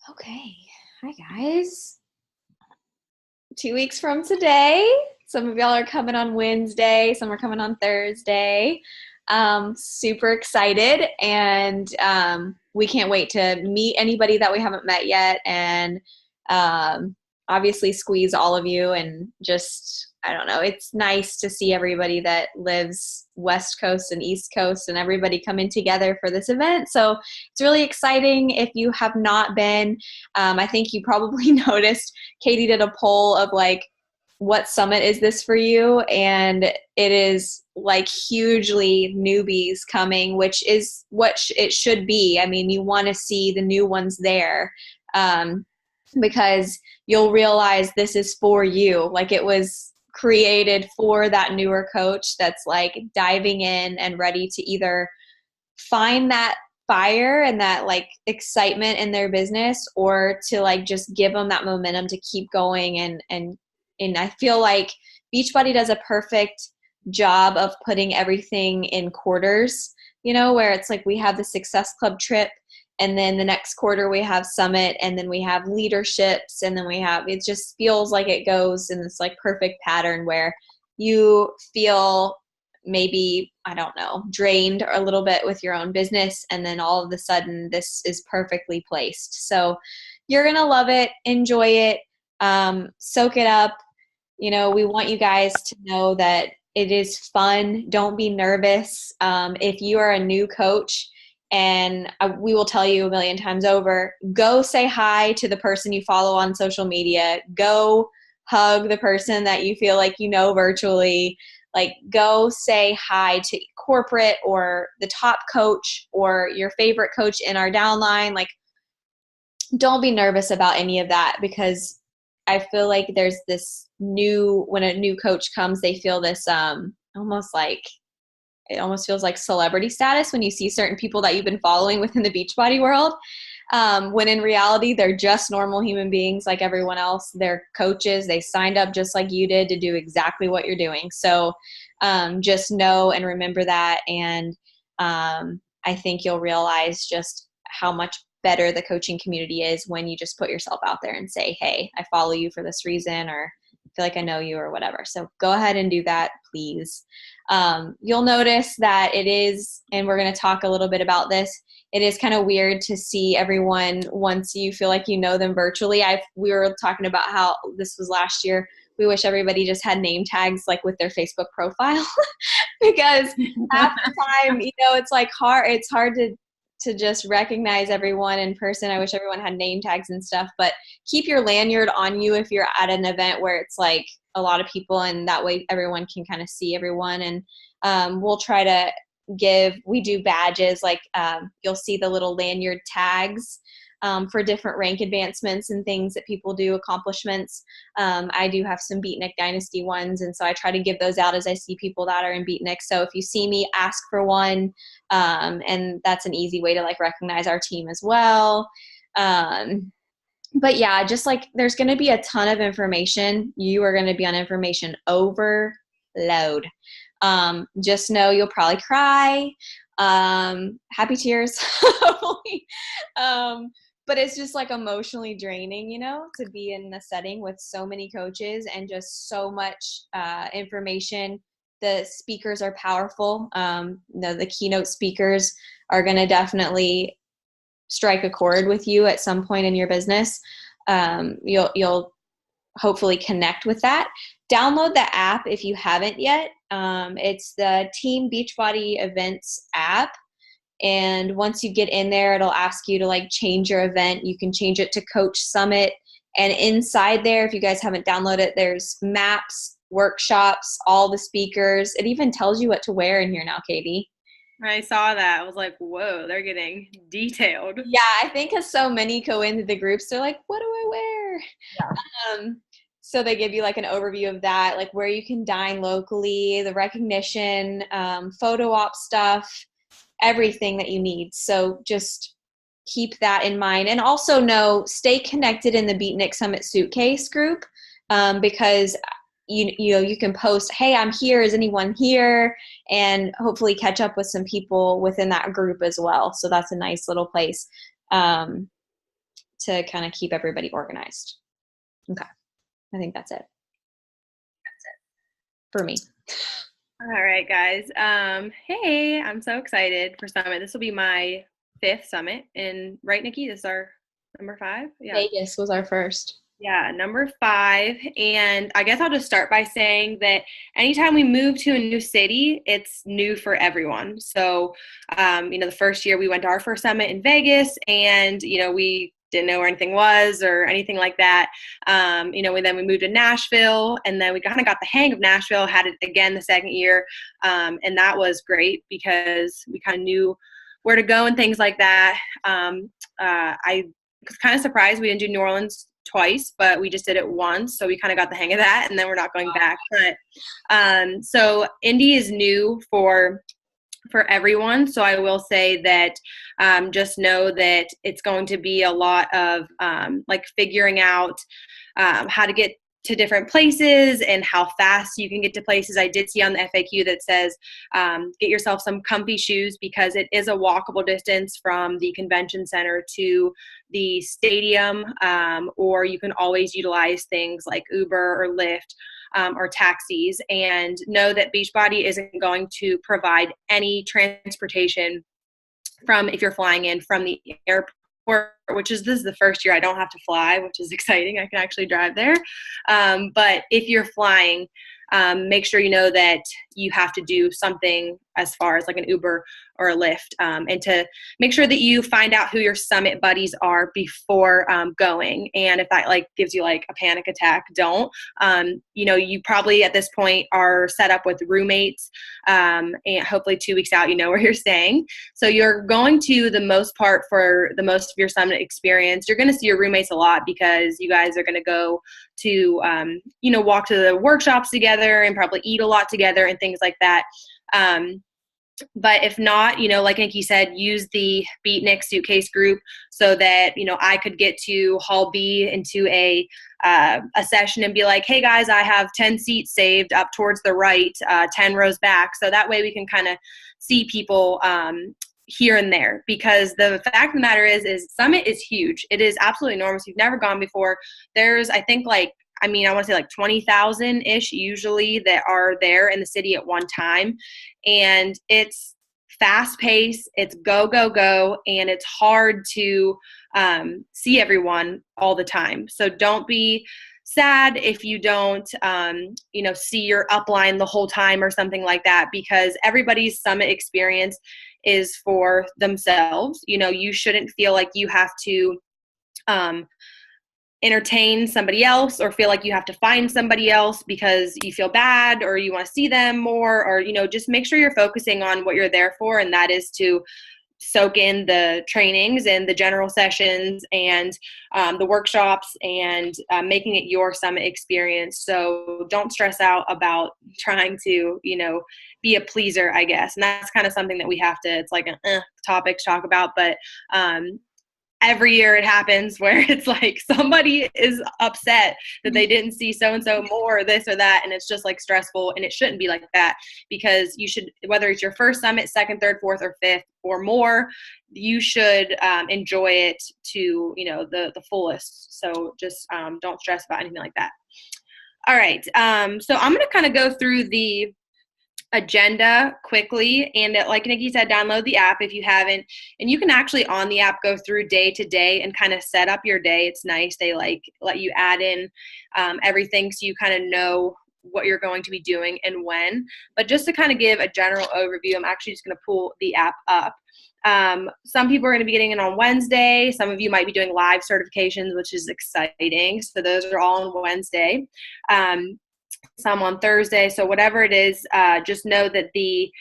Okay. Hi, guys. 2 weeks from today. Some of y'all are coming on Wednesday. Some are coming on Thursday. Super excited. And we can't wait to meet anybody that we haven't met yet. And um, obviously squeeze all of you and just, I don't know, it's nice to see everybody that lives West Coast and East Coast and everybody coming together for this event. So it's really exciting. If you have not been, I think you probably noticed Katie did a poll of like, what summit is this for you? And it is like hugely newbies coming, which is what it should be. I mean, you want to see the new ones there because you'll realize this is for you. Like it was created for that newer coach that's like diving in and ready to either find that fire and that like excitement in their business or to like just give them that momentum to keep going and I feel like Beachbody does a perfect job of putting everything in quarters, you know, where it's like we have the Success Club trip and then the next quarter we have Summit and then we have leaderships and then we have, it just feels like it goes in this like perfect pattern where you feel maybe, I don't know, drained a little bit with your own business. And then all of a sudden this is perfectly placed. So you're going to love it. Enjoy it. Soak it up. You know, we want you guys to know that it is fun. Don't be nervous. If you are a new coach, and we will tell you a million times over, go say hi to the person you follow on social media. Go hug the person that you feel like you know virtually. Like go say hi to corporate or the top coach or your favorite coach in our downline. Like don't be nervous about any of that because I feel like there's this when a new coach comes, they feel this almost like, it almost feels like celebrity status when you see certain people that you've been following within the Beachbody world. When in reality, they're just normal human beings like everyone else. They're coaches. They signed up just like you did to do exactly what you're doing. So just know and remember that. And I think you'll realize just how much better the coaching community is when you just put yourself out there and say, hey, I follow you for this reason, or I feel like I know you or whatever. So go ahead and do that, please. You'll notice that it is, and we're going to talk a little bit about this, it is kind of weird to see everyone once you feel like you know them virtually. We were talking about how this was last year. We wish everybody just had name tags like with their Facebook profile because half the time, you know, it's like it's hard to just recognize everyone in person. I wish everyone had name tags and stuff, but keep your lanyard on you if you're at an event where it's like a lot of people, and that way everyone can kind of see everyone. And we'll try to we do badges, like you'll see the little lanyard tags for different rank advancements and things that people do, accomplishments. I do have some Beatnik Dynasty ones, and so I try to give those out as I see people that are in Beatnik. So if you see me, ask for one, and that's an easy way to like recognize our team as well. But yeah, just like there's going to be a ton of information. You are going to be on information overload. Just know you'll probably cry. Happy tears. But it's just like emotionally draining, you know, to be in the setting with so many coaches and just so much information. The speakers are powerful. The keynote speakers are going to definitely strike a chord with you at some point in your business. You'll hopefully connect with that. Download the app if you haven't yet. It's the Team Beachbody Events app. And once you get in there, it'll ask you to like change your event. You can change it to Coach Summit. And inside there, if you guys haven't downloaded it, there's maps, workshops, all the speakers. It even tells you what to wear in here now, Katie. I saw that. I was like, whoa, they're getting detailed. Yeah, I think because so many go into the groups, they're like, what do I wear? Yeah. So they give you like an overview of that, like where you can dine locally, the recognition, photo op stuff, everything that you need. So just keep that in mind. And also stay connected in the Beatnik Summit Suitcase group because you can post, hey, I'm here. Is anyone here? And hopefully catch up with some people within that group as well. So that's a nice little place. to kind of keep everybody organized. Okay. I think that's it. That's it for me. All right, guys. Hey, I'm so excited for Summit. This will be my 5th Summit. And right, Nikki, this is our number 5? Yeah. Vegas was our first. Yeah, number 5. And I guess I'll just start by saying that anytime we move to a new city, it's new for everyone. So, the first year we went to our first summit in Vegas, and, we didn't know where anything was or anything like that. Then we moved to Nashville, and then we kind of got the hang of Nashville, had it again the second year. And that was great because we kind of knew where to go and things like that. I was kind of surprised we didn't do New Orleans twice, but we just did it once, so we kind of got the hang of that, and then we're not going back. But so Indy is new for everyone, so I will say that just know that it's going to be a lot of like figuring out how to get to different places and how fast you can get to places. I did see on the FAQ that says get yourself some comfy shoes, because it is a walkable distance from the convention center to the stadium, or you can always utilize things like Uber or Lyft or taxis. And know that Beachbody isn't going to provide any transportation from, if you're flying in from the airport, this is the first year I don't have to fly, which is exciting. I can actually drive there. But if you're flying, make sure you know that you have to do something as far as like an Uber or a Lyft, and to make sure that you find out who your summit buddies are before going. And if that like gives you like a panic attack, don't. You probably at this point are set up with roommates, and hopefully 2 weeks out, you know where you're staying. So you're going to, the most part, for the most of your summit experience, you're going to see your roommates a lot, because you guys are going to go to, walk to the workshops together and probably eat a lot together and things like that. But if not, like Niki said, use the Beatnik suitcase group so that, I could get to Hall B into a session and be like, hey guys, I have 10 seats saved up towards the right, 10 rows back. So that way we can kind of see people here and there, because the fact of the matter is Summit is huge. It is absolutely enormous. You've never gone before. There's, I think, I want to say like 20,000-ish usually that are there in the city at one time. And it's fast paced, it's go, go, go, and it's hard to see everyone all the time. So don't be sad if you don't, see your upline the whole time or something like that, because everybody's summit experience is for themselves. You shouldn't feel like you have to entertain somebody else or feel like you have to find somebody else because you feel bad or you want to see them more, or, just make sure you're focusing on what you're there for. And that is to soak in the trainings and the general sessions and the workshops and making it your summit experience. So don't stress out about trying to, be a pleaser, I guess. And that's kind of something that we have to, it's like a topic to talk about, but every year it happens where it's like somebody is upset that they didn't see so-and-so more, this or that. And it's just like stressful, and it shouldn't be like that, because you should, whether it's your first summit, second, third, fourth, or fifth or more, you should enjoy it to, the fullest. So just don't stress about anything like that. All right. So I'm going to kind of go through the agenda quickly, and like Niki said, download the app if you haven't, and you can actually on the app go through day to day and kind of set up your day. It's nice. They let you add in everything, so you kind of know what you're going to be doing and when. But just to kind of give a general overview, I'm actually just going to pull the app up. Some people are going to be getting in on Wednesday. Some of you might be doing live certifications, which is exciting. So those are all on Wednesday. Some on Thursday. So whatever it is, just know that the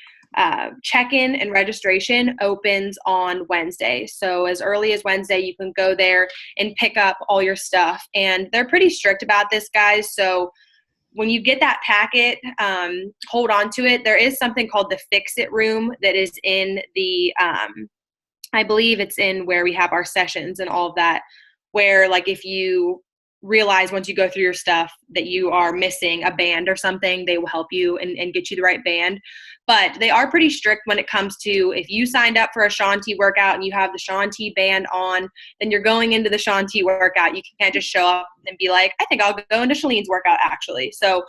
check-in and registration opens on Wednesday. So as early as Wednesday, you can go there and pick up all your stuff. And they're pretty strict about this, guys. So when you get that packet, hold on to it. There is something called the Fix-It room that is in the, I believe it's in where we have our sessions and all of that, where like if you realize once you go through your stuff that you are missing a band or something, they will help you and get you the right band. But they are pretty strict when it comes to, if you signed up for a Shaun T workout and you have the Shaun T band on, then you're going into the Shaun T workout. You can't just show up and be like, I think I'll go into Shalene's workout actually. So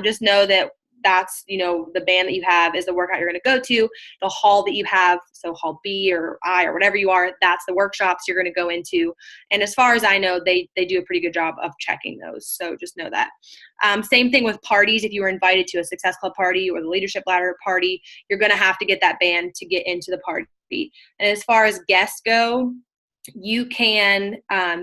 just know that that's, the band that you have is the workout you're going to go to. The hall that you have, so hall B or I or whatever you are, that's the workshops you're going to go into. And as far as I know, they do a pretty good job of checking those. So just know that. Same thing with parties. If you were invited to a Success Club party or the Leadership Ladder party, you're going to have to get that band to get into the party. And as far as guests go, you can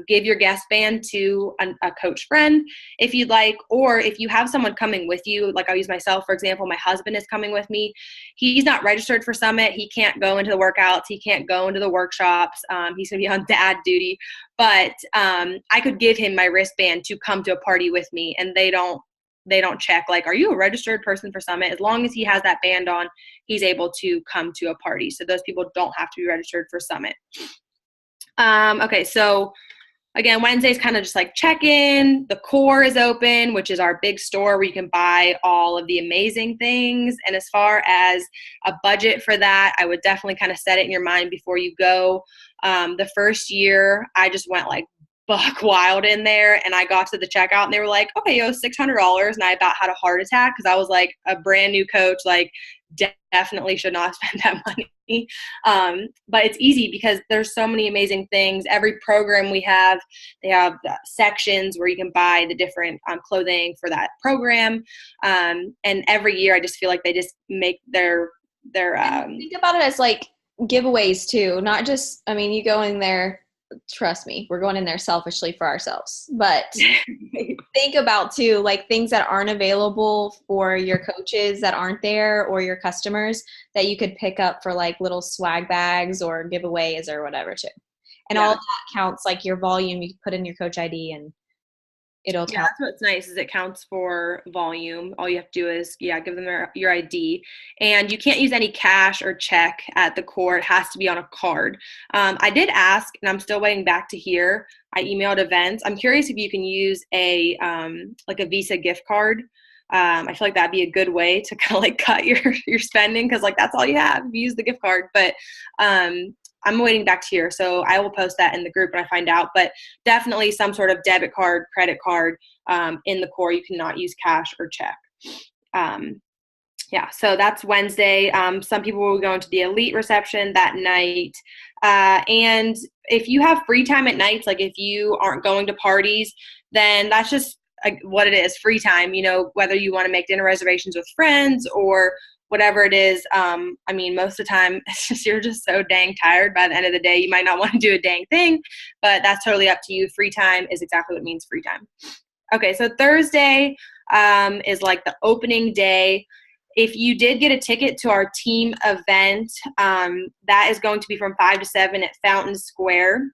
give your guest band to a coach friend if you'd like, or if you have someone coming with you, like I'll use myself, for example, my husband is coming with me. He's not registered for Summit. He can't go into the workouts. He can't go into the workshops. He's going to be on dad duty, but I could give him my wristband to come to a party with me, and they don't check like, are you a registered person for Summit? As long as he has that band on, he's able to come to a party. So those people don't have to be registered for Summit. Okay, so again, Wednesday's kind of just like check-in. The core is open, which is our big store where you can buy all of the amazing things. And as far as a budget for that, I would definitely kind of set it in your mind before you go. The first year, I just went like buck wild in there, and I got to the checkout and they were like, okay, $600. And I about had a heart attack because I was like a brand new coach, like definitely should not spend that money. But it's easy because there's so many amazing things. Every program we have, they have sections where you can buy the different clothing for that program. And every year I just feel like they just make their think about it as like giveaways too, not just, you go in there, trust me, we're going in there selfishly for ourselves, but think about too, like things that aren't available for your coaches that aren't there, or your customers that you could pick up for like little swag bags or giveaways or whatever too. And all of that counts, like your volume, you put in your coach ID and it'll count. That's what's nice is it counts for volume. All you have to do is, give them your ID. And you can't use any cash or check at the core. It has to be on a card. I did ask, and I'm still waiting back to hear. I emailed events. I'm curious if you can use a Visa gift card. I feel like that'd be a good way to kind of like cut your spending, because like that's all you have. You use the gift card. But I'm waiting back to hear, so I will post that in the group when I find out. But definitely some sort of debit card, credit card in the core. You cannot use cash or check. So that's Wednesday. Some people will go into the elite reception that night. And if you have free time at nights, like if you aren't going to parties, then that's just what it is, free time. Whether you want to make dinner reservations with friends or whatever it is. Most of the time it's just, you're just so dang tired by the end of the day. You might not want to do a dang thing, but that's totally up to you. Free time is exactly what it means, free time. Okay. So Thursday is like the opening day. If you did get a ticket to our team event, that is going to be from 5 to 7 at Fountain Square.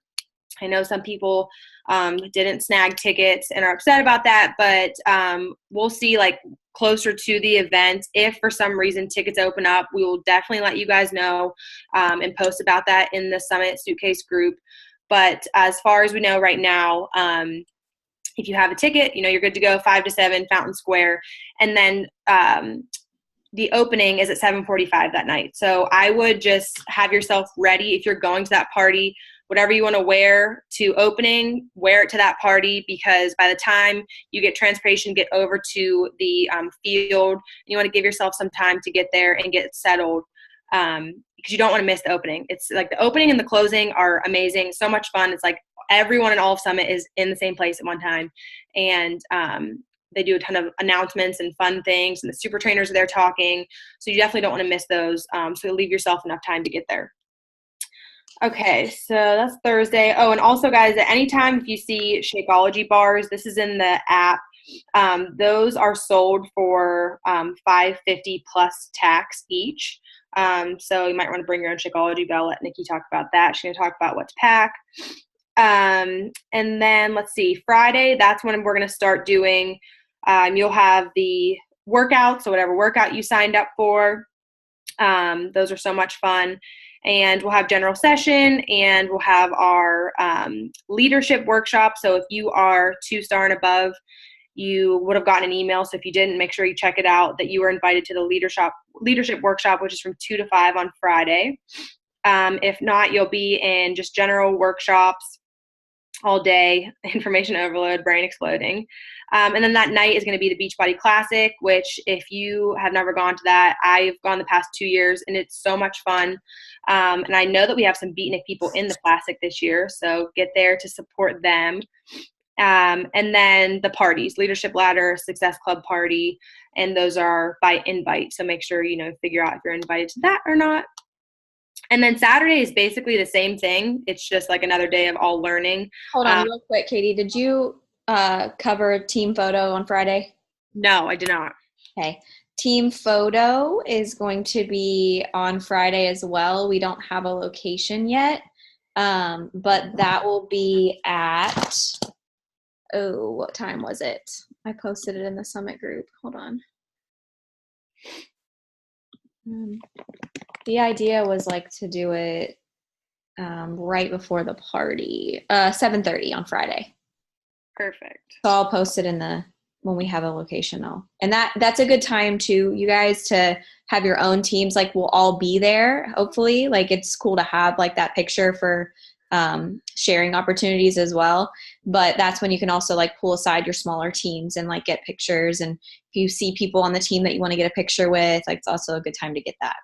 I know some people didn't snag tickets and are upset about that, but we'll see like closer to the event. If for some reason tickets open up, we will definitely let you guys know and post about that in the Summit Suitcase group. But as far as we know right now, if you have a ticket, you're good to go. 5 to 7 Fountain Square. And then the opening is at 7:45 that night. So I would just have yourself ready if you're going to that party. Whatever you want to wear to opening, wear it to that party, because by the time you get transportation, get over to the field, you want to give yourself some time to get there and get settled, because you don't want to miss the opening. It's like the opening and the closing are amazing. So much fun. It's like everyone in all of Summit is in the same place at one time. And they do a ton of announcements and fun things, and the super trainers are there talking. So you definitely don't want to miss those. So leave yourself enough time to get there. Okay, so that's Thursday. Oh, and also, guys, at any time if you see Shakeology bars, this is in the app. Those are sold for $5.50 plus tax each. So you might want to bring your own Shakeology, but I'll let Niki talk about that. She's going to talk about what to pack. And then let's see, Friday, that's when we're going to start doing, you'll have the workouts, so whatever workout you signed up for. Those are so much fun. and we'll have general session, and we'll have our leadership workshop. So if you are 2-star and above, you would have gotten an email. So if you didn't, make sure you check it out, that you were invited to the leadership workshop, which is from 2 to 5 on Friday. If not, you'll be in just general workshops all day, information overload, brain exploding. And then that night is going to be the Beachbody Classic, which if you have never gone to that, I've gone the past 2 years, and it's so much fun. And I know that we have some beatnik people in the Classic this year, so get there to support them. And then the parties, Leadership Ladder, Success Club party, and those are by invite. So make sure, figure out if you're invited to that or not. And then Saturday is basically the same thing. It's just like another day of all learning. Hold on real quick, Katie. Did you cover team photo on Friday? No, I did not. Okay. Team photo is going to be on Friday as well. We don't have a location yet, but that will be at, what time was it? I posted it in the Summit group. Hold on. The idea was to do it right before the party, 7:30 on Friday. Perfect. So I'll post it when we have a location though. And that's a good time too, you guys, to have your own teams. We'll all be there, hopefully. It's cool to have that picture for sharing opportunities as well. But that's when you can also pull aside your smaller teams and get pictures. And if you see people on the team that you want to get a picture with, it's also a good time to get that.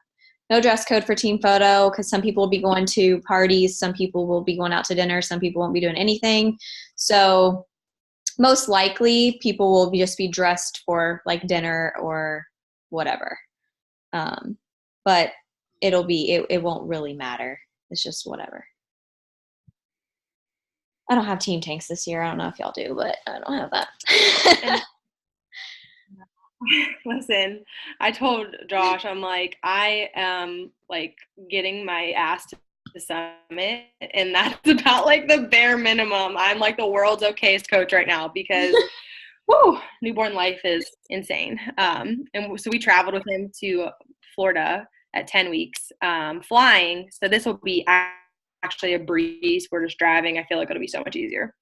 No dress code for team photo, because some people will be going to parties, some people will be going out to dinner, some people won't be doing anything. So most likely people will just be dressed for dinner or whatever. But it won't really matter. It's just whatever. I don't have team tanks this year. I don't know if y'all do, but I don't have that. Listen, I told Josh, I'm I am getting my ass to the summit, and that's about the bare minimum. I'm the world's okayest coach right now because newborn life is insane. And so we traveled with him to Florida at 10 weeks, flying. So this will be actually a breeze. We're just driving. I feel like it'll be so much easier.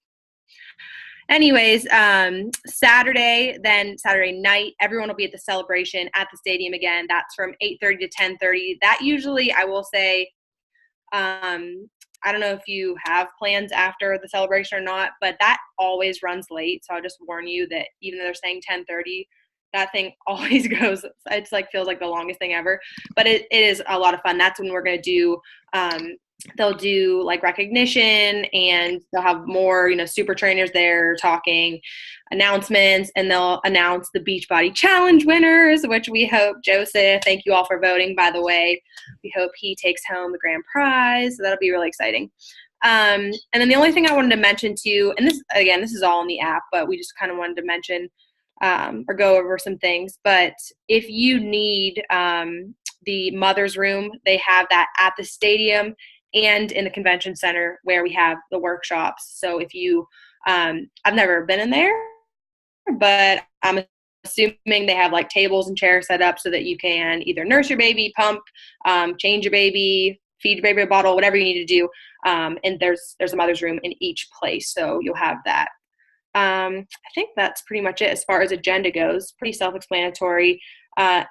Anyways, Saturday night, everyone will be at the celebration at the stadium again. That's from 8:30 to 10:30. That usually, I will say, I don't know if you have plans after the celebration or not, but that always runs late. So I'll just warn you that even though they're saying 10:30, that thing always goes, it's feels like the longest thing ever. But it is a lot of fun. That's when we're going to do, they'll do recognition, and they'll have more, super trainers there talking, announcements, and they'll announce the Beachbody Challenge winners, which we hope, Joseph, thank you all for voting, by the way. We hope he takes home the grand prize. So that'll be really exciting. And then the only thing I wanted to mention too, and this is all in the app, but we just kind of wanted to mention or go over some things. But if you need the mother's room, they have that at the stadium and in the convention center where we have the workshops. So if you, I've never been in there, but I'm assuming they have tables and chairs set up so that you can either nurse your baby, pump, change your baby, feed your baby a bottle, whatever you need to do. And there's a mother's room in each place. So you'll have that. I think that's pretty much it as far as agenda goes. Pretty self-explanatory. I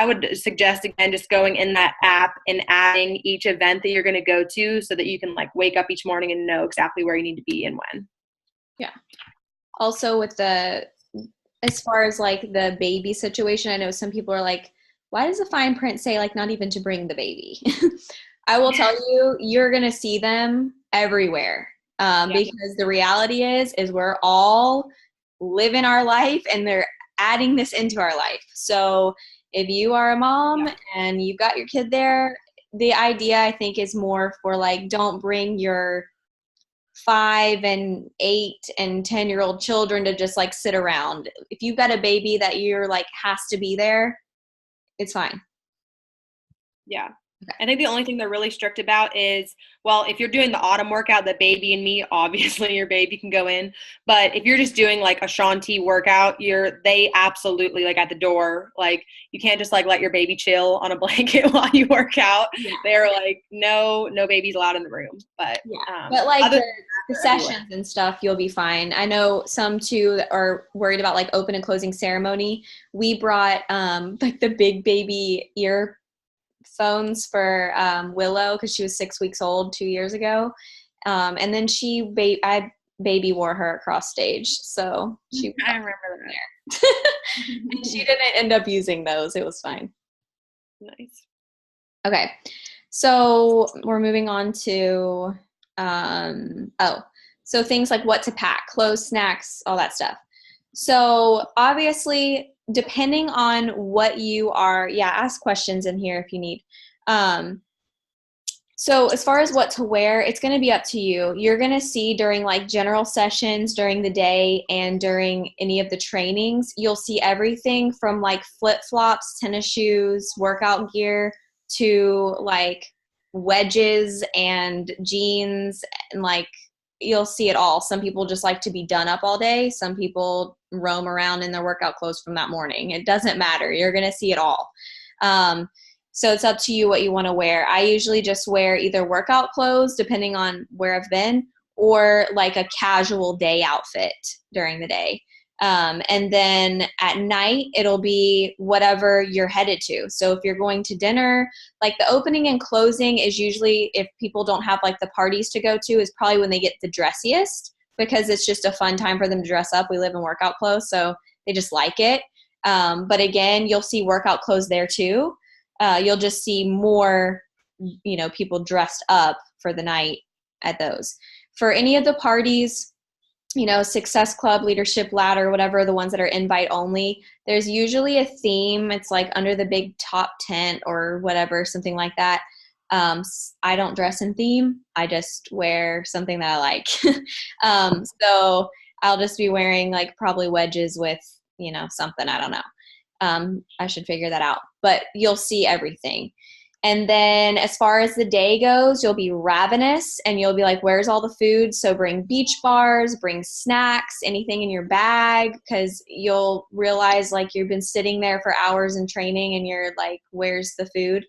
would suggest, again, just going in that app and adding each event that you're going to go to so that you can wake up each morning and know exactly where you need to be and when. Yeah. Also as far as the baby situation, I know some people are why does the fine print say not even to bring the baby? I will tell you, you're going to see them everywhere. Because the reality is we're all living our life, and they're adding this into our life. So if you are a mom and you've got your kid there, the idea, I think, is more for don't bring your 5 and 8 and 10-year-old children to just sit around. If you've got a baby that you're has to be there, it's fine. Yeah. I think the only thing they're really strict about is, well, if you're doing the autumn workout, the baby and me, obviously your baby can go in. But if you're just doing like a Shanti workout, they absolutely like at the door, like you can't just like let your baby chill on a blanket while you work out. Yeah. They're like, no babies allowed in the room. But Yeah. But like other the than that, sessions and stuff, you'll be fine. I know some too that are worried about like open and closing ceremony. We brought like the big baby earphones for Willow because she was 6 weeks old 2 years ago. And then I baby wore her across stage. So she I remember that. and she didn't end up using those. It was fine. Nice. Okay. So we're moving on to so things like what to pack, clothes, snacks, all that stuff. So obviously, depending on what you are, ask questions in here if you need. So as far as what to wear, it's going to be up to you. You're going to see during like general sessions during the day and during any of the trainings, you'll see everything from like flip-flops, tennis shoes, workout gear to like wedges and jeans, and like you'll see it all. Some people just like to be done up all day. Some people roam around in their workout clothes from that morning. It doesn't matter. You're going to see it all. So it's up to you what you want to wear. I usually just wear either workout clothes, depending on where I've been, or like a casual day outfit during the day. And then at night, it'll be whatever you're headed to. So if you're going to dinner, like the opening and closing is usually, if people don't have like the parties to go to, is probably when they get the dressiest, because it's just a fun time for them to dress up. We live in workout clothes, so they just like it. But again, you'll see workout clothes there too. You'll just see more, people dressed up for the night at those. For any of the parties, Success Club, Leadership Ladder, whatever, the ones that are invite only, there's usually a theme. It's like under the big top tent or whatever, something like that. I don't dress in theme. I just wear something that I like. So I'll just be wearing like probably wedges with, something, I don't know. I should figure that out, but you'll see everything. And then as far as the day goes, you'll be ravenous and you'll be like, where's all the food? So bring beach bars, bring snacks, anything in your bag, because you'll realize like you've been sitting there for hours in training and you're like, where's the food?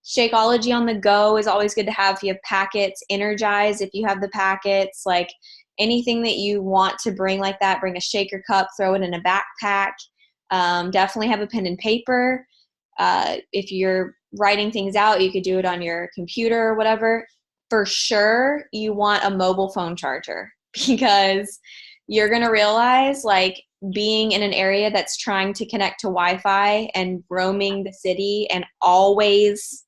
Shakeology on the go is always good to have if you have packets. Energize if you have the packets. Like anything that you want to bring like that, bring a shaker cup, throw it in a backpack. Definitely have a pen and paper. If you're writing things out, you could do it on your computer or whatever. For sure, you want a mobile phone charger because you're going to realize like being in an area that's trying to connect to Wi-Fi and roaming the city and always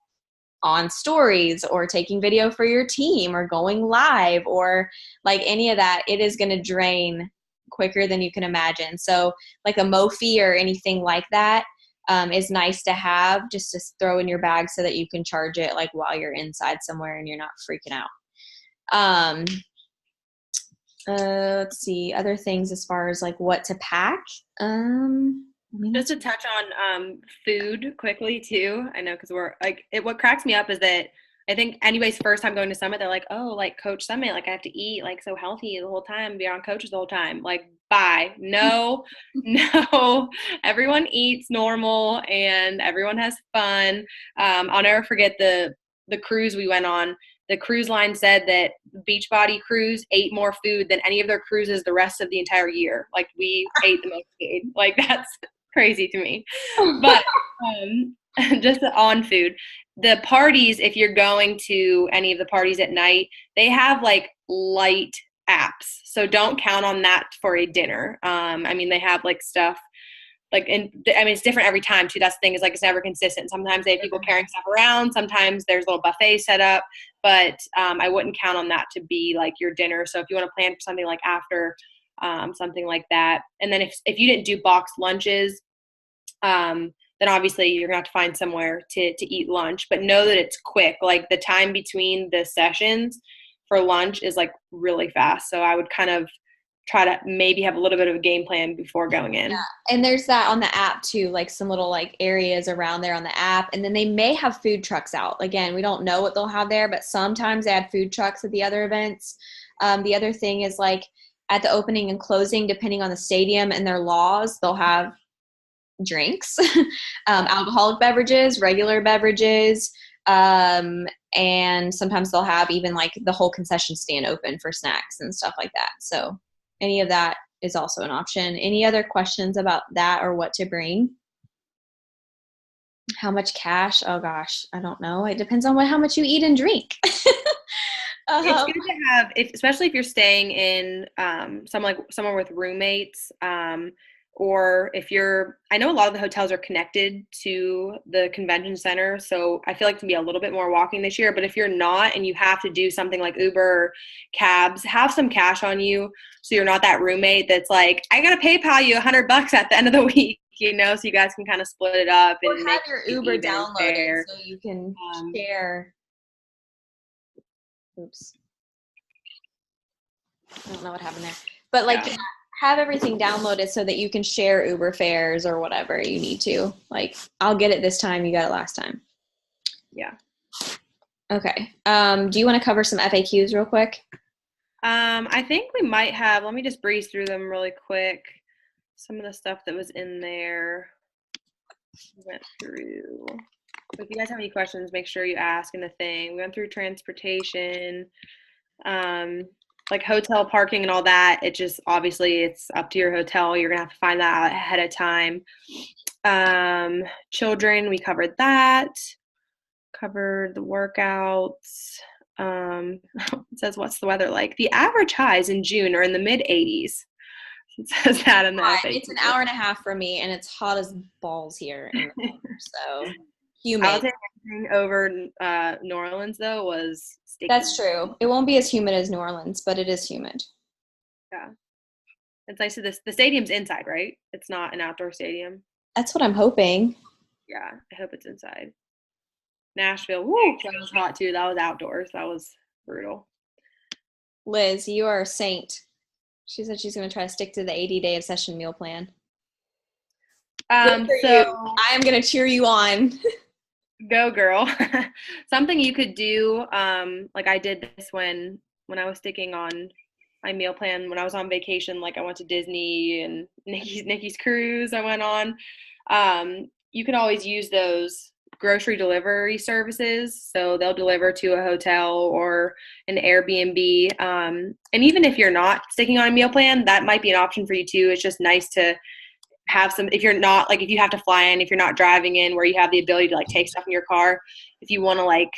on stories or taking video for your team or going live or like any of that, it is going to drain quicker than you can imagine. So like a Mophie or anything like that is nice to have just to throw in your bag so that you can charge it like while you're inside somewhere and you're not freaking out. Let's see, other things as far as like what to pack. Just to touch on food quickly too. I know because we're like what cracks me up is that I think anybody's first time going to Summit, they're like, oh, like Coach Summit, like I have to eat like so healthy the whole time, be on coaches the whole time. Like, bye. No, no. Everyone eats normal and everyone has fun. I'll never forget the cruise we went on. The cruise line said that Beachbody cruise ate more food than any of their cruises the rest of the entire year. Like we ate the most food. Like that's crazy to me. But just on food, the parties, if you're going to any of the parties at night, they have like light apps. So don't count on that for a dinner. I mean, they have like stuff like, and I mean, it's different every time too. That's the thing is like, it's never consistent. Sometimes they have people carrying stuff around. Sometimes there's little buffets set up, but I wouldn't count on that to be like your dinner. So if you want to plan for something like after, something like that. And then if you didn't do boxed lunches, then obviously you're gonna have to find somewhere to eat lunch, but know that it's quick. Like the time between the sessions for lunch is like really fast. So I would kind of try to maybe have a little bit of a game plan before going in. And there's that on the app too, like some little like areas around there on the app. And then they may have food trucks out. Again, we don't know what they'll have there, but sometimes they add food trucks at the other events. The other thing is like at the opening and closing, depending on the stadium and their laws, they'll have drinks, alcoholic beverages, regular beverages, and sometimes they'll have even like the whole concession stand open for snacks and stuff like that. So any of that is also an option. Any other questions about that or what to bring? How much cash? Oh gosh, I don't know. It depends on how much you eat and drink. It's good to have, especially if you're staying in somewhere with roommates, or if I know a lot of the hotels are connected to the convention center, so I feel like it can be a little bit more walking this year. But if you're not and you have to do something like Uber or cabs, have some cash on you so you're not that roommate that's like, I gotta PayPal you $100 at the end of the week, so you guys can kind of split it up and have your Uber downloaded so you can share. Oops. I don't know what happened there. But like have everything downloaded so that you can share Uber fares or whatever you need to. Like, I'll get it this time, you got it last time. Yeah. Okay. Do you want to cover some FAQs real quick? I think we might have, let me just breeze through them really quick. Some of the stuff that was in there went through. So if you guys have any questions, make sure you ask in the thing. We went through transportation, like hotel parking and all that. It just, obviously it's up to your hotel. You're gonna have to find that out ahead of time. Children, we covered that. Covered the workouts. It says, what's the weather like? The average highs in June are in the mid 80s. It says that in the FAQ. It's an hour and a half from me, and it's hot as balls here in the summer, so humid. I'll take anything over New Orleans, though, was sticky. That's true. It won't be as humid as New Orleans, but it is humid. Yeah. It's nice. The stadium's inside, right? It's not an outdoor stadium. That's what I'm hoping. Yeah, I hope it's inside. Nashville, woo, that was hot too. That was outdoors. That was brutal. Liz, you are a saint. She said she's going to try to stick to the 80-day obsession meal plan. So I am going to cheer you on. Go, girl. Something you could do, like I did this when I was sticking on my meal plan when I was on vacation. Like I went to Disney and Niki's cruise I went on. You can always use those grocery delivery services, so they'll deliver to a hotel or an Airbnb, and even if you're not sticking on a meal plan, that might be an option for you too. It's just nice to have some, if you're not, like if you have to fly in, if you're not driving in, where you have the ability to like take stuff in your car, if you want to like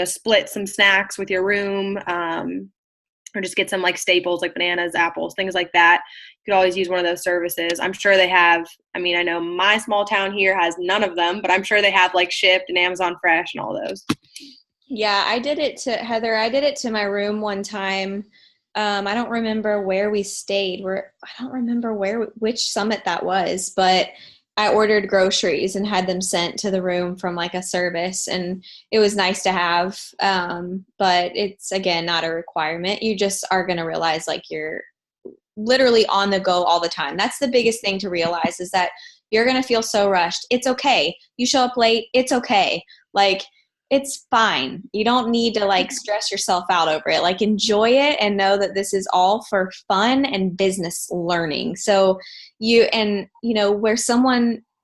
split some snacks with your room, or just get some like staples like bananas, apples, things like that. You could always use one of those services. I'm sure they have, I know my small town here has none of them, but I'm sure they have like Shipt and Amazon Fresh and all those. Yeah, I did it to my room one time. I don't remember where we stayed. I don't remember which summit that was, but I ordered groceries and had them sent to the room from like a service, and it was nice to have. But it's, again, not a requirement. You just are going to realize like you're literally on the go all the time. That's the biggest thing to realize, is that you're going to feel so rushed. It's okay. You show up late. It's okay. Like, it's fine. You don't need to like stress yourself out over it. Like, enjoy it and know that this is all for fun and business learning. So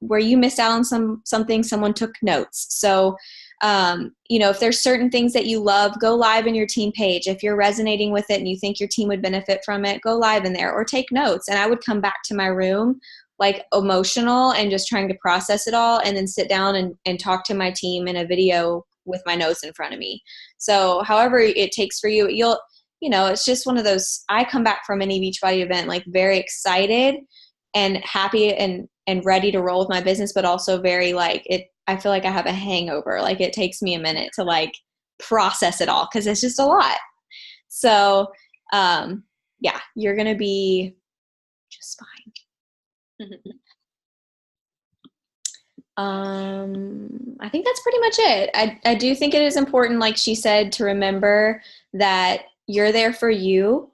where you missed out on something, someone took notes. So, if there's certain things that you love, go live in your team page. If you're resonating with it and you think your team would benefit from it, go live in there or take notes. And I would come back to my room like emotional and just trying to process it all, and then sit down and talk to my team in a video with my notes in front of me. So however it takes for you, it's just one of those, I come back from any Beachbody event like very excited and happy and ready to roll with my business, but also very like I feel like I have a hangover. Like, it takes me a minute to like process it all, because it's just a lot. So you're going to be just fine. I think that's pretty much it. I do think it is important, like she said, to remember that you're there for you.